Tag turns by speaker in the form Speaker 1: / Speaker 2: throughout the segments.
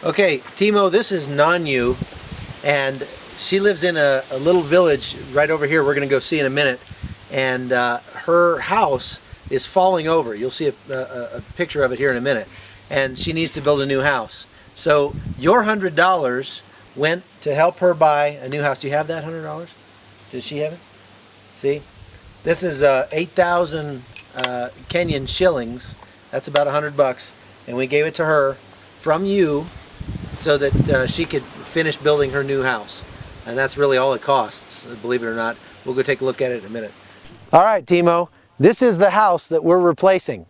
Speaker 1: Okay, Timo, this is Nanyu, and she lives in a little village right over here we're going to go see in a minute. And her house is falling over. You'll see a picture of it here in a minute. And she needs to build a new house. So your $100 went to help her buy a new house. Do you have that $100? Does she have it? See? This is 8,000 Kenyan shillings. That's about $100. And we gave it to her from you so that she could finish building her new house. And that's really all it costs, believe it or not. We'll go take a look at it in a minute. All right, Timo, this is the house that we're replacing.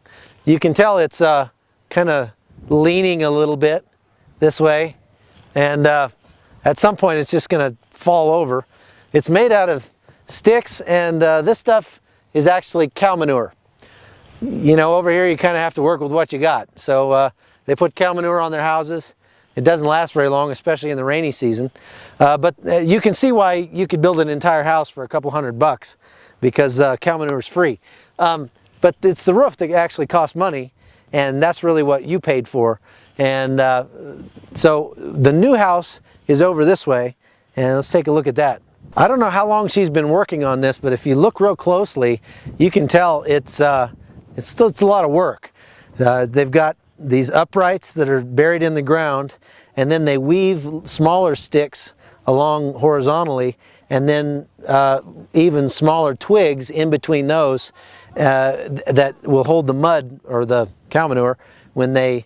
Speaker 1: You can tell it's kind of leaning a little bit this way, and at some point it's just going to fall over. It's made out of sticks, and this stuff is actually cow manure. You know, over here you kind of have to work with what you got. So they put cow manure on their houses. It doesn't last very long, especially in the rainy season. But you can see why you could build an entire house for a couple $100 because cow manure is free. But it's the roof that actually costs money, and that's really what you paid for. And so the new house is over this way, and let's take a look at that. I don't know how long she's been working on this, but if you look real closely, you can tell it's a lot of work. They've got these uprights that are buried in the ground, and then they weave smaller sticks along horizontally, and then even smaller twigs in between those that will hold the mud or the cow manure when they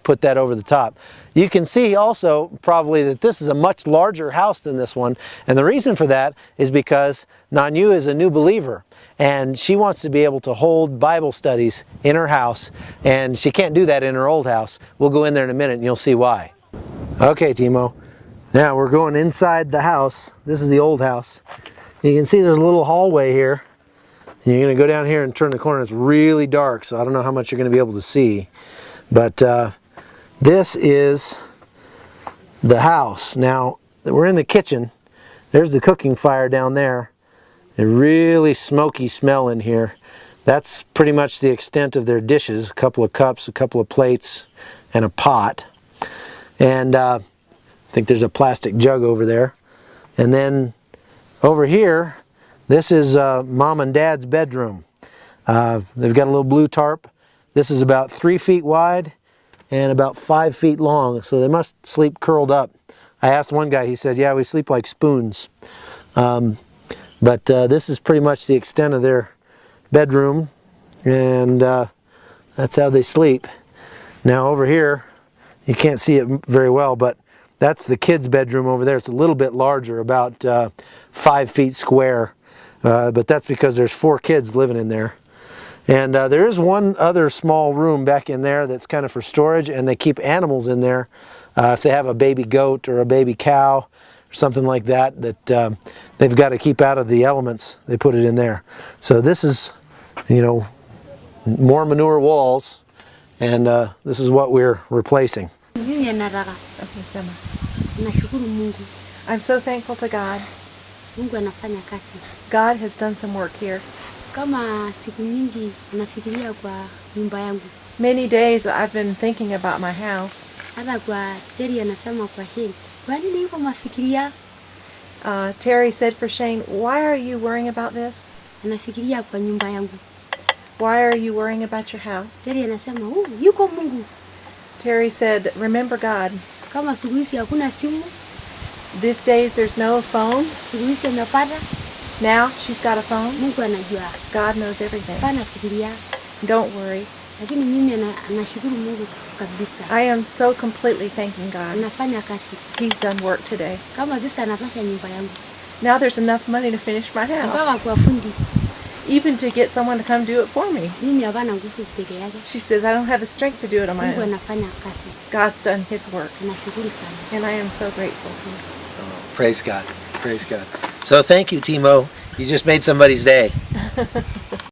Speaker 1: put that over the top. You can see also probably that this is a much larger house than this one, and the reason for that is because Nanyu is a new believer, and she wants to be able to hold Bible studies in her house, and she can't do that in her old house. We'll go in there in a minute and you'll see why. Okay, Timo, now we're going inside the house. This is the old house. You can see there's a little hallway here. You're going to go down here and turn the corner. It's really dark, so I don't know how much you're going to be able to see. But this is the house. Now, we're in the kitchen. There's the cooking fire down there. A really smoky smell in here. That's pretty much the extent of their dishes. A couple of cups, a couple of plates, and a pot. And I think there's a plastic jug over there. And then over here, this is Mom and Dad's bedroom. They've got a little blue tarp. This is about 3 feet wide and about 5 feet long, so they must sleep curled up. I asked one guy, he said, yeah, we sleep like spoons. But this is pretty much the extent of their bedroom, and that's how they sleep. Now over here, you can't see it very well, but that's the kids' bedroom over there. It's a little bit larger, about 5 feet square, but that's because there's 4 kids living in there. And there is one other small room back in there that's kind of for storage, and they keep animals in there. If they have a baby goat or a baby cow or something like that, that they've got to keep out of the elements, they put it in there. So this is, you know, more manure walls, and this is what we're replacing.
Speaker 2: I'm so thankful to God. God has done some work here. Many days I've been thinking about my house. Terry said for Shane, why are you worrying about this? Why are you worrying about your house? Terry said, remember God. These days there's no phone. Now she's got a phone. God knows everything. Don't worry. I am so completely thanking God. He's done work today. Now there's enough money to finish my house. Even to get someone to come do it for me. She says, I don't have the strength to do it on my own. God's done His work. And I am so grateful.
Speaker 1: Praise God. Praise God. So thank you, Timo. You just made somebody's day.